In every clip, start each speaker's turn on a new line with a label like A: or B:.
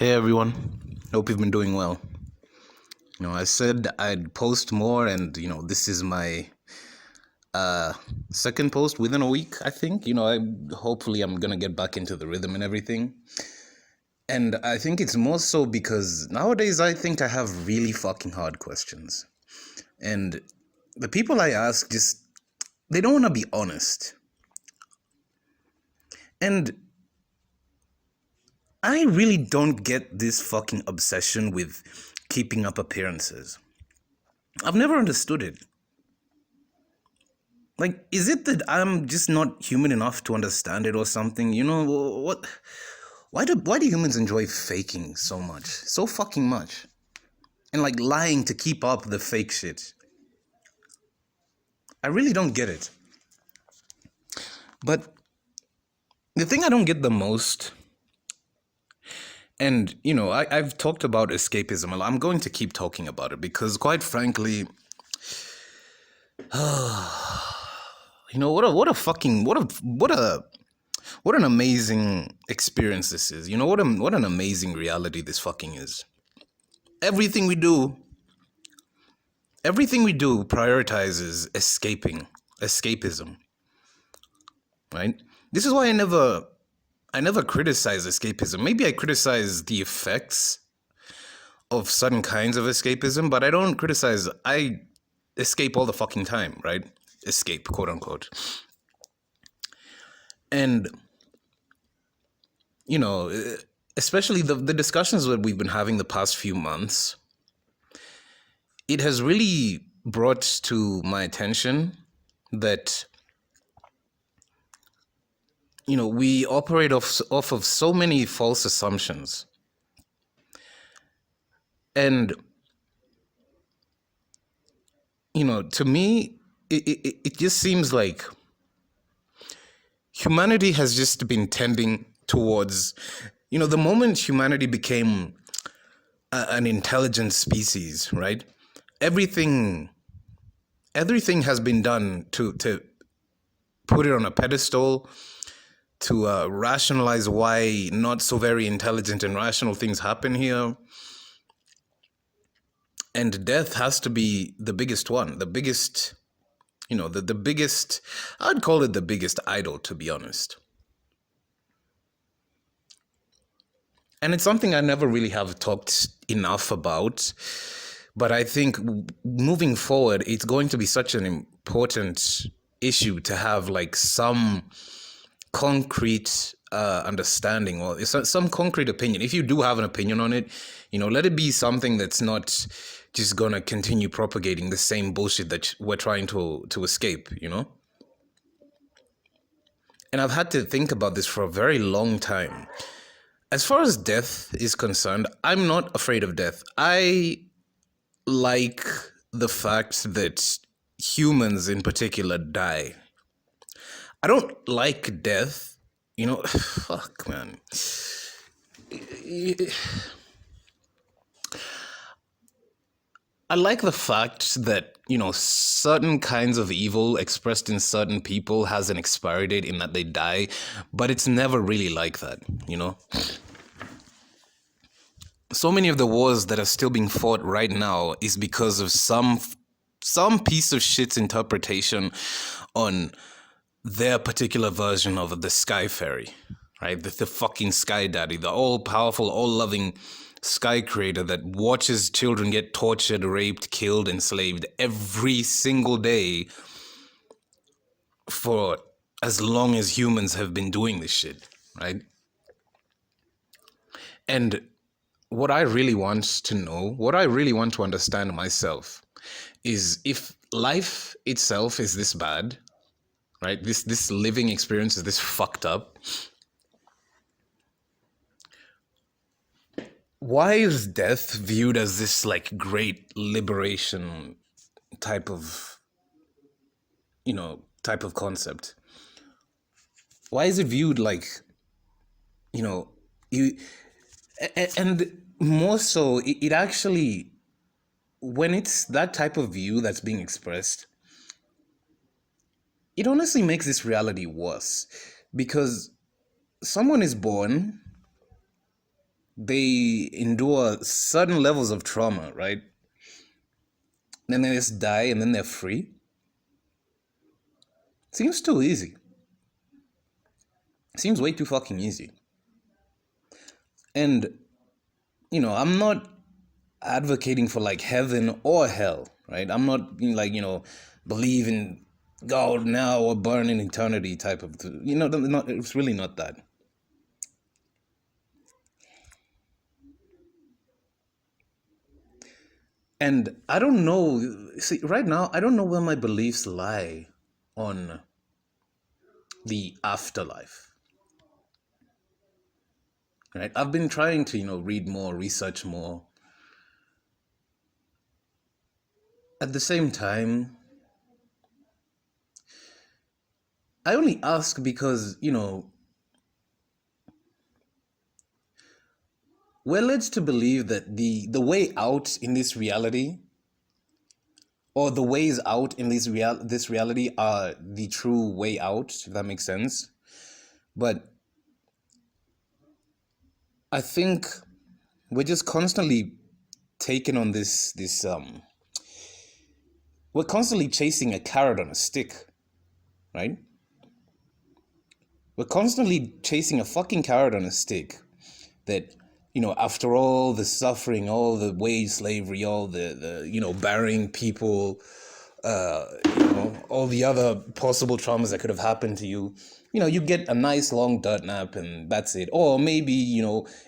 A: Hey everyone, hope you've been doing well. I said I'd post more, and this is my uh second post within a week, I think. I hopefully I'm gonna get back into the rhythm and everything. And I think it's more so because nowadays I think I have really fucking hard questions. And the people I ask just they don't want to be honest. And I really don't get this fucking obsession with keeping up appearances. I've never understood it. Like, is it that I'm just not human enough to understand it or something? What? Why do humans enjoy faking so much, so fucking much, and like lying to keep up the fake shit? I really don't get it. But the thing I don't get the most, and I've talked about escapism a lot. I'm going to keep talking about it because, quite frankly, what an amazing experience this is. What an amazing reality this fucking is. Everything we do prioritizes escapism, right? This is why I never criticize escapism. Maybe I criticize the effects of certain kinds of escapism, but I escape all the fucking time, right? Escape, quote unquote. And especially the discussions that we've been having the past few months, it has really brought to my attention that we operate off of so many false assumptions. And to me, it just seems like humanity has just been tending towards, the moment humanity became an intelligent species, right? Everything has been done to put it on a pedestal, to rationalize why not so very intelligent and rational things happen here. And death has to be the biggest one, the biggest, the biggest, I'd call it the biggest idol, to be honest. And it's something I never really have talked enough about. But I think moving forward, it's going to be such an important issue to have like some concrete understanding or some concrete opinion. If you do have an opinion on it, let it be something that's not just gonna continue propagating the same bullshit that we're trying to escape, And I've had to think about this for a very long time. As far as death is concerned, I'm not afraid of death. I like the fact that humans in particular die. I don't like death, fuck, man. I like the fact that, certain kinds of evil expressed in certain people has an expiry date in that they die, but it's never really like that, So many of the wars that are still being fought right now is because of some piece of shit's interpretation on their particular version of the Sky Fairy, right? The fucking Sky Daddy, the all-powerful, all-loving Sky Creator that watches children get tortured, raped, killed, enslaved every single day for as long as humans have been doing this shit, right? And what I really want to know, what I really want to understand myself is if life itself is this bad, right? This living experience is this fucked up. Why is death viewed as this like great liberation type of concept? Why is it viewed like, you, and more so, it actually, when it's that type of view that's being expressed, it honestly makes this reality worse, because someone is born, they endure certain levels of trauma, right? Then they just die and then they're free. Seems too easy. Seems way too fucking easy. And, I'm not advocating for like heaven or hell, right? I'm not being like, believe in God now or burn in eternity type of, it's really not that. And I don't know, see, right now, I don't know where my beliefs lie on the afterlife, right? I've been trying to, read more, research more. At the same time, I only ask because, we're led to believe that the way out in this reality, or the ways out in this reality, are the true way out, if that makes sense. But I think we're just constantly taken on this we're constantly chasing a carrot on a stick, right? We're constantly chasing a fucking carrot on a stick that, after all the suffering, all the wage slavery, all the burying people, all the other possible traumas that could have happened to you, you get a nice long dirt nap and that's it. Or maybe,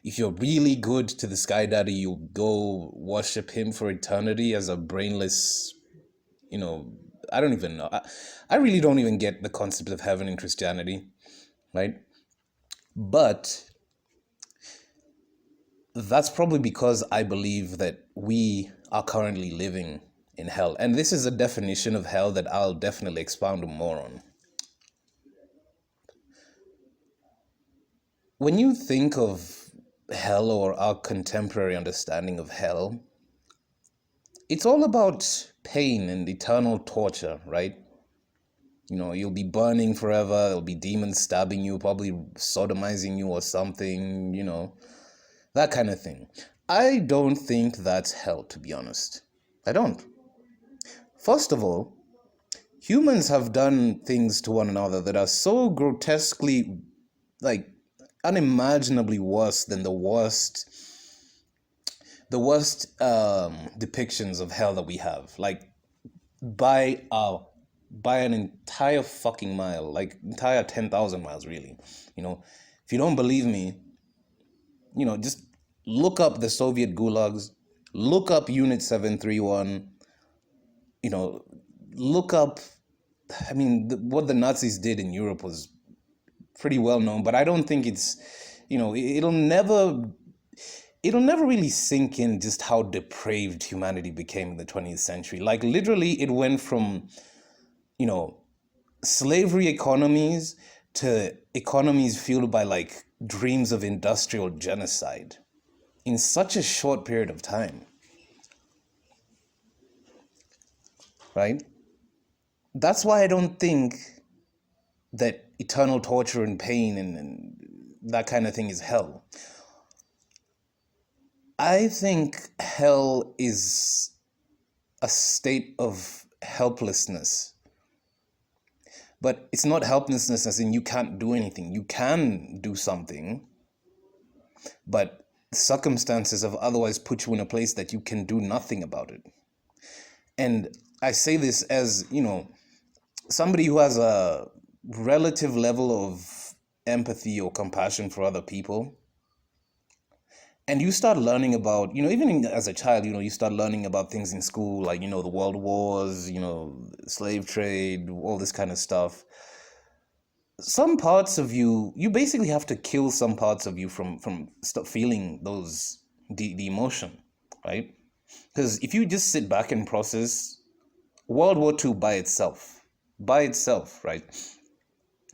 A: if you're really good to the Sky Daddy, you go worship him for eternity as a brainless, I don't even know. I really don't even get the concept of heaven in Christianity, right? But that's probably because I believe that we are currently living in hell. And this is a definition of hell that I'll definitely expound more on. When you think of hell, or our contemporary understanding of hell, it's all about pain and eternal torture, right? You'll be burning forever, there'll be demons stabbing you, probably sodomizing you or something, that kind of thing. I don't think that's hell, to be honest. I don't. First of all, humans have done things to one another that are so grotesquely, like, unimaginably worse than the worst depictions of hell that we have, like, by an entire fucking mile, like entire 10,000 miles, really. If you don't believe me, just look up the Soviet gulags, look up Unit 731, look up, what the Nazis did in Europe was pretty well known, but I don't think it's, it'll never really sink in just how depraved humanity became in the 20th century. Like, literally, it went from, slavery economies to economies fueled by, like, dreams of industrial genocide in such a short period of time, right? That's why I don't think that eternal torture and pain and that kind of thing is hell. I think hell is a state of helplessness. But it's not helplessness as in you can't do anything. You can do something, but circumstances have otherwise put you in a place that you can do nothing about it. And I say this as, somebody who has a relative level of empathy or compassion for other people. And you start learning about, even as a child, you start learning about things in school, like, the world wars, slave trade, all this kind of stuff. Some parts of you basically have to kill some parts of you from stop feeling those, the emotion, right? Because if you just sit back and process World War II by itself, right?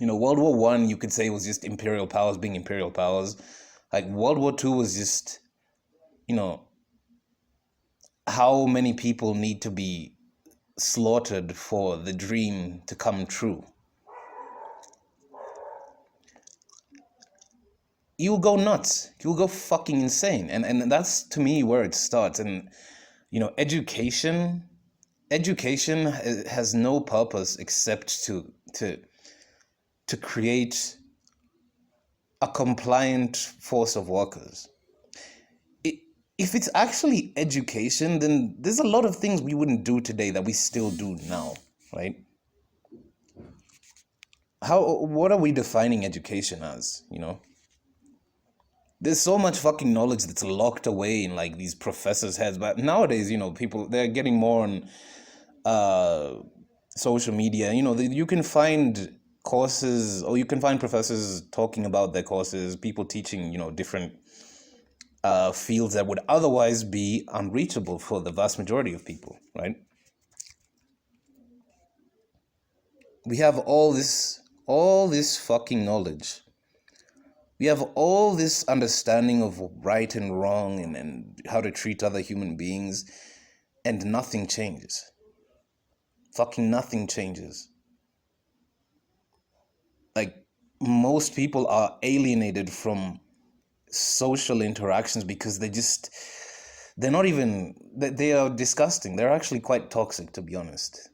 A: World War One, you could say, was just imperial powers being imperial powers. Like, World War II was just, how many people need to be slaughtered for the dream to come true. you'll go nuts. You'll go fucking insane. And that's to me where it starts. And education has no purpose except to create a compliant force of workers. If it's actually education, then there's a lot of things we wouldn't do today that we still do now, right? What are we defining education as, There's so much fucking knowledge that's locked away in like these professors' heads. But nowadays, people, they're getting more on social media. You can find courses, or you can find professors talking about their courses, people teaching, different fields that would otherwise be unreachable for the vast majority of people, right? We have all this fucking knowledge. We have all this understanding of right and wrong and how to treat other human beings, and nothing changes. Fucking nothing changes. Like, most people are alienated from social interactions because they are disgusting. They're actually quite toxic, to be honest.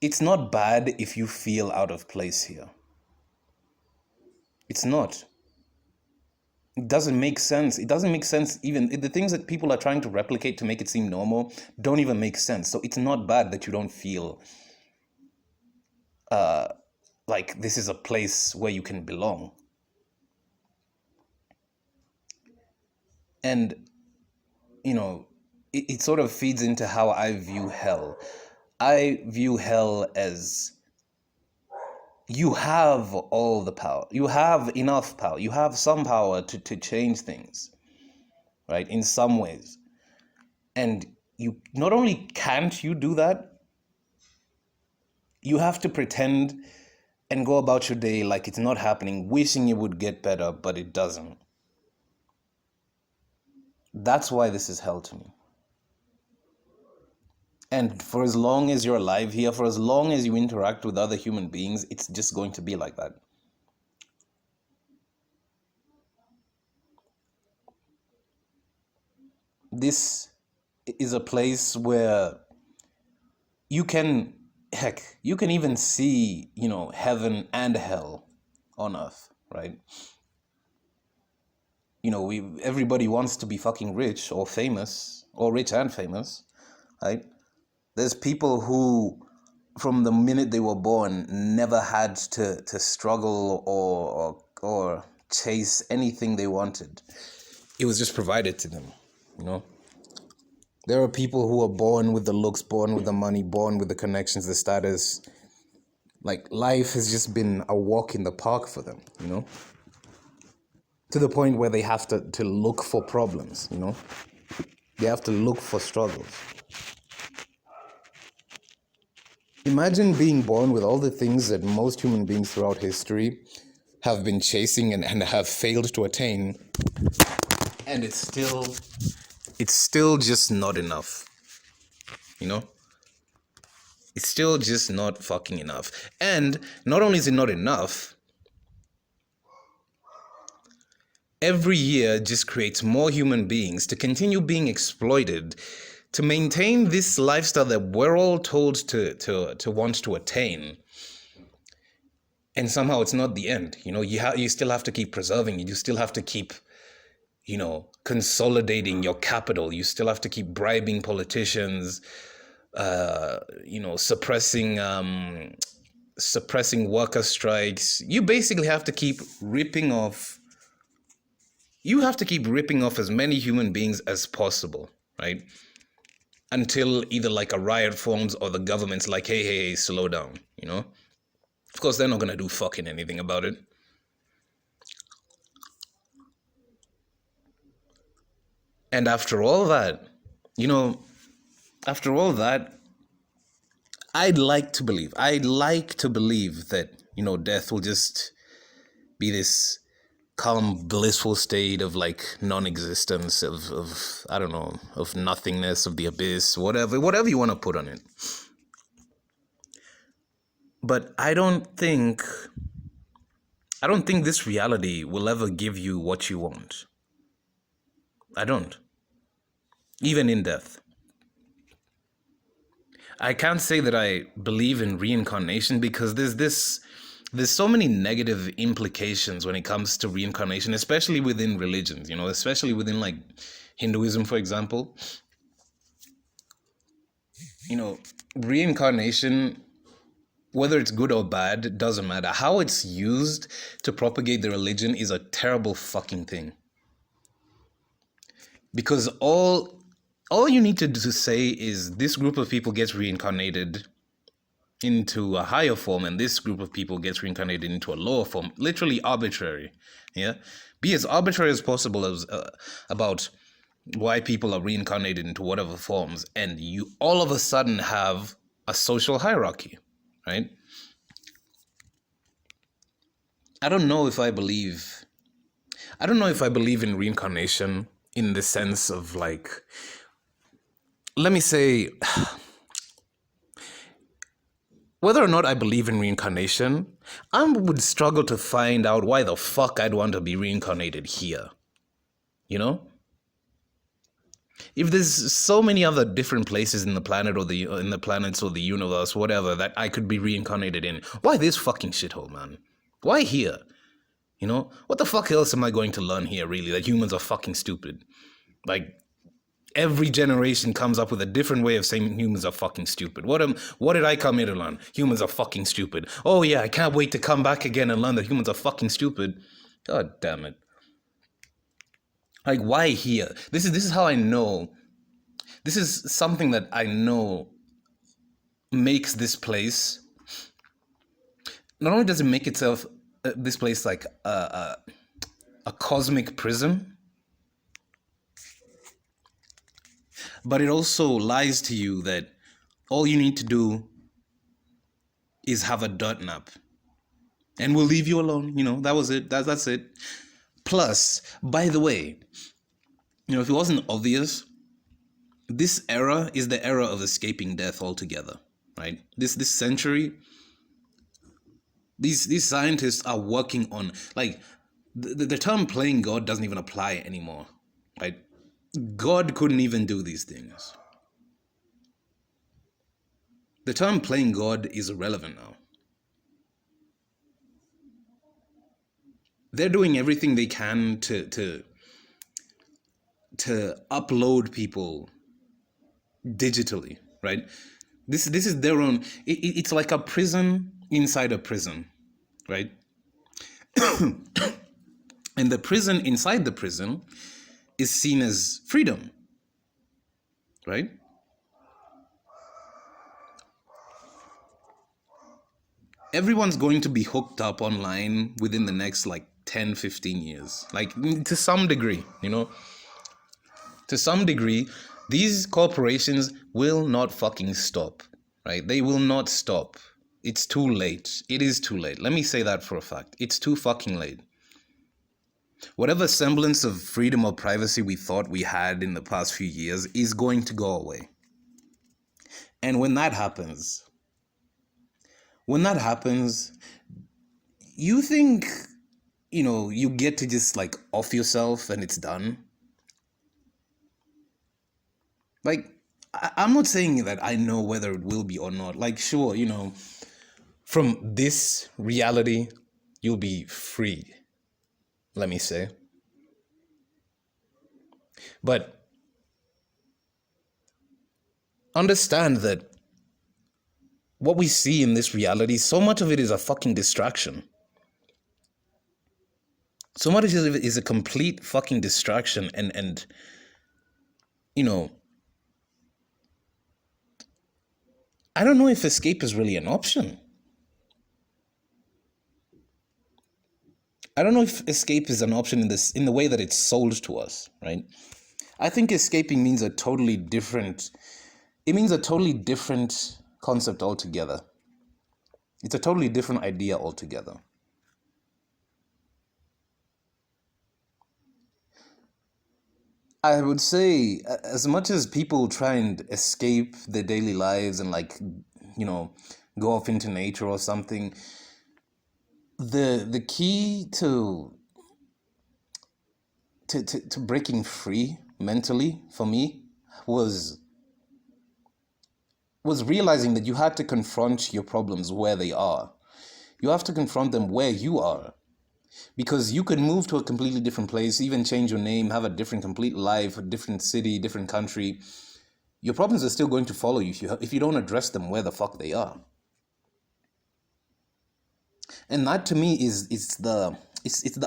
A: It's not bad if you feel out of place here. It's not. It doesn't make sense. It doesn't make sense. Even the things that people are trying to replicate to make it seem normal don't even make sense. So it's not bad that you don't feel like this is a place where you can belong. And, it sort of feeds into how I view hell. I view hell as you have all the power. You have enough power. You have some power to change things, right? In some ways. And you not only can't you do that, you have to pretend and go about your day like it's not happening, wishing it would get better, but it doesn't. That's why this is hell to me. And for as long as you're alive here, for as long as you interact with other human beings, it's just going to be like that. This is a place where you can even see, heaven and hell on earth, right? Everybody wants to be fucking rich or famous, or rich and famous, right? There's people who, from the minute they were born, never had to struggle or chase anything they wanted. It was just provided to them, There are people who are born with the looks, born with the money, born with the connections, the status. Like, life has just been a walk in the park for them, To the point where they have to look for problems, They have to look for struggles. Imagine being born with all the things that most human beings throughout history have been chasing and have failed to attain, and it's still just not enough, It's still just not fucking enough. And not only is it not enough, every year just creates more human beings to continue being exploited, to maintain this lifestyle that we're all told to want to attain. And somehow it's not the end. You still have to keep preserving it. You still have to keep, consolidating your capital. You still have to keep bribing politicians, suppressing worker strikes. You basically have to keep ripping off. You have to keep ripping off as many human beings as possible, right? Until either like a riot forms or the government's like, hey, slow down, Of course, they're not going to do fucking anything about it. And after all that, I'd like to believe that, death will just be this calm, blissful state of like non-existence, of I don't know, of nothingness, of the abyss, whatever you want to put on it. But I don't think I don't think this reality will ever give you what you want. I don't. Even in death. I can't say that I believe in reincarnation because there's so many negative implications when it comes to reincarnation, especially within religions, especially within like Hinduism, for example. Reincarnation, whether it's good or bad, it doesn't matter. How it's used to propagate the religion is a terrible fucking thing. Because all you need to say is this group of people gets reincarnated into a higher form and this group of people gets reincarnated into a lower form. Literally arbitrary. Yeah? Be as arbitrary as possible as about why people are reincarnated into whatever forms, and you all of a sudden have a social hierarchy, right? I don't know if I believe in reincarnation in the sense of like, let me say, whether or not I believe in reincarnation, I would struggle to find out why the fuck I'd want to be reincarnated here. If there's so many other different places in the planet or in the planets or the universe, whatever, that I could be reincarnated in, why this fucking shithole, man? Why here? What the fuck else am I going to learn here, really? That humans are fucking stupid. Like, every generation comes up with a different way of saying humans are fucking stupid. What did I come here to learn? Humans are fucking stupid. Oh yeah, I can't wait to come back again and learn that humans are fucking stupid. God damn it. Like, why here? This is how I know. This is something that I know makes this place. Not only does it make itself this place like a cosmic prison, but it also lies to you that all you need to do is have a dirt nap, and we'll leave you alone. That was it. That's it. Plus, by the way, if it wasn't obvious, this era is the era of escaping death altogether, right? This century, these scientists are working on, like, the term playing God doesn't even apply anymore, right? God couldn't even do these things. The term playing God is irrelevant now. They're doing everything they can to upload people digitally, right? This is their own. It's like a prison inside a prison, right? And the prison inside the prison is seen as freedom, right? Everyone's going to be hooked up online within the next 10, 15 years. Like, to some degree, To some degree, these corporations will not fucking stop, right? They will not stop. It's too late. It is too late. Let me say that for a fact. It's too fucking late. Whatever semblance of freedom or privacy we thought we had in the past few years is going to go away. And when that happens, you think, you get to just off yourself and it's done? Like, I'm not saying that I know whether it will be or not. Like, sure, from this reality, you'll be free, let me say. But understand that what we see in this reality, so much of it is a fucking distraction. So much of it is a complete fucking distraction, and I don't know if escape is really an option. I don't know if escape is an option in the way that it's sold to us, right? I think escaping means a totally different concept altogether. It's a totally different idea altogether. I would say, as much as people try and escape their daily lives and go off into nature or something, The key to breaking free mentally for me was realizing that you had to confront your problems where they are. You have to confront them where you are. Because you could move to a completely different place, even change your name, have a different complete life, a different city, different country. Your problems are still going to follow you if you don't address them where the fuck they are. And that to me is the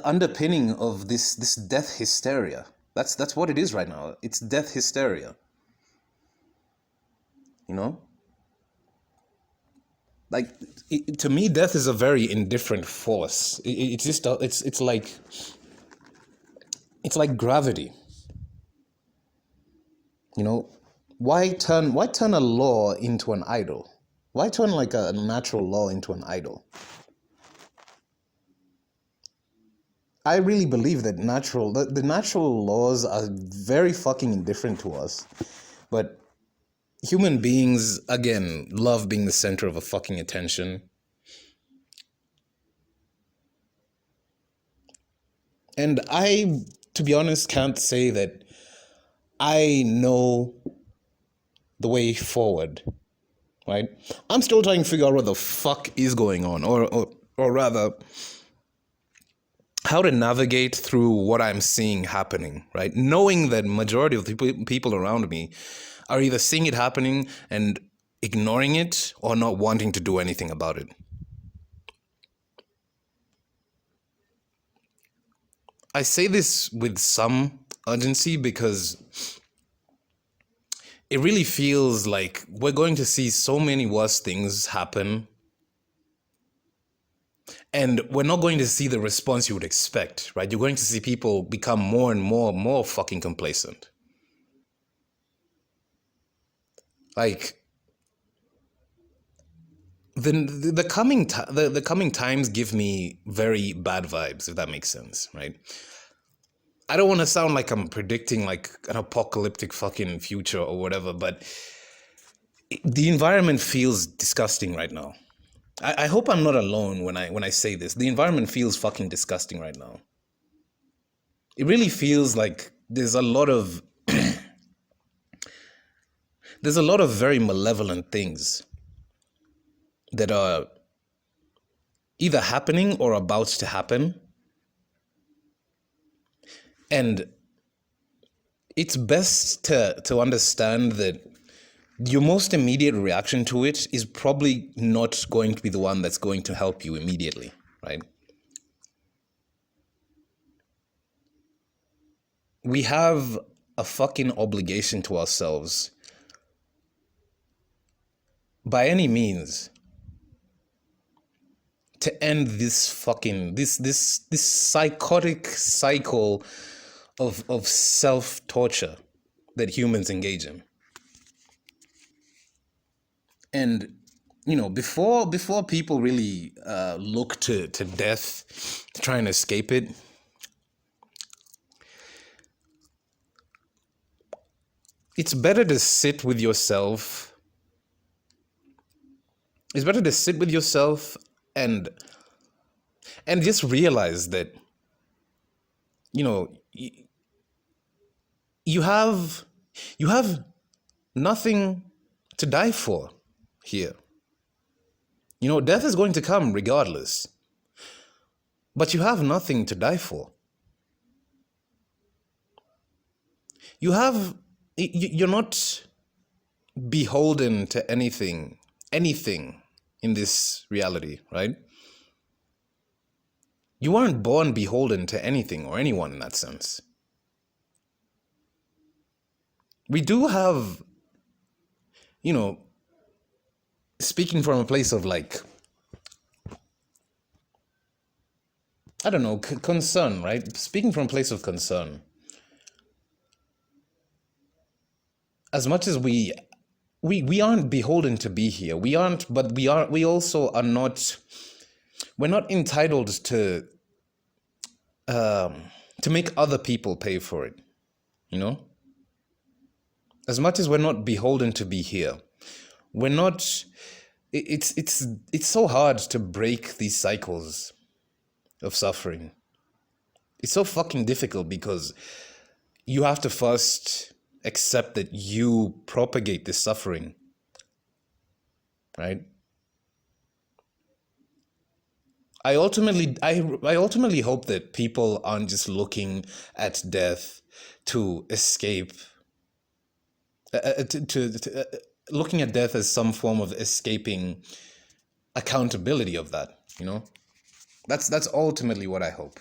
A: underpinning of this death hysteria. That's what it is right now. It's death hysteria. You know? Like to me, death is a very indifferent force. It's just it's like gravity. You know, why turn a law into an idol? Why turn like a natural law into an idol? I really believe that the natural laws are very fucking indifferent to us, but human beings, again, love being the center of a fucking attention. And I, to be honest, can't say that I know the way forward, right? I'm still trying to figure out what the fuck is going on, or rather, how to navigate through what I'm seeing happening, right? Knowing that majority of the people around me are either seeing it happening and ignoring it or not wanting to do anything about it. I say this with some urgency because it really feels like we're going to see so many worse things happen, and we're not going to see the response you would expect, right? You're going to see people become more and more fucking complacent. Like the coming times give me very bad vibes, if that makes sense, right? I don't want to sound like I'm predicting like an apocalyptic fucking future or whatever, but the environment feels disgusting right now. I hope I'm not alone when I say this. The environment feels fucking disgusting right now. It really feels like there's a lot of very malevolent things that are either happening or about to happen. And it's best to understand that your most immediate reaction to it is probably not going to be the one that's going to help you immediately, right? We have a fucking obligation to ourselves by any means to end this fucking this psychotic cycle of self-torture that humans engage in. And you know, before people really look to death to try and escape it, it's better to sit with yourself. It's better to sit with yourself and just realize that, you know, you have nothing to die for here. You know, death is going to come regardless, but you have nothing to die for. You're not beholden to anything in this reality, right? You weren't born beholden to anything or anyone in that sense. We do have, you know, speaking from a place of like, I don't know, concern, right? Speaking from a place of concern. As much as we aren't beholden to be here. We also are not, we're not entitled to make other people pay for it, you know? As much as we're not beholden to be here, we're not, it's so hard to break these cycles of suffering. It's so fucking difficult because you have to first accept that you propagate this suffering, right? I ultimately hope that people aren't just looking at death to escape, looking at death as some form of escaping accountability of that, you know? That's ultimately what I hope.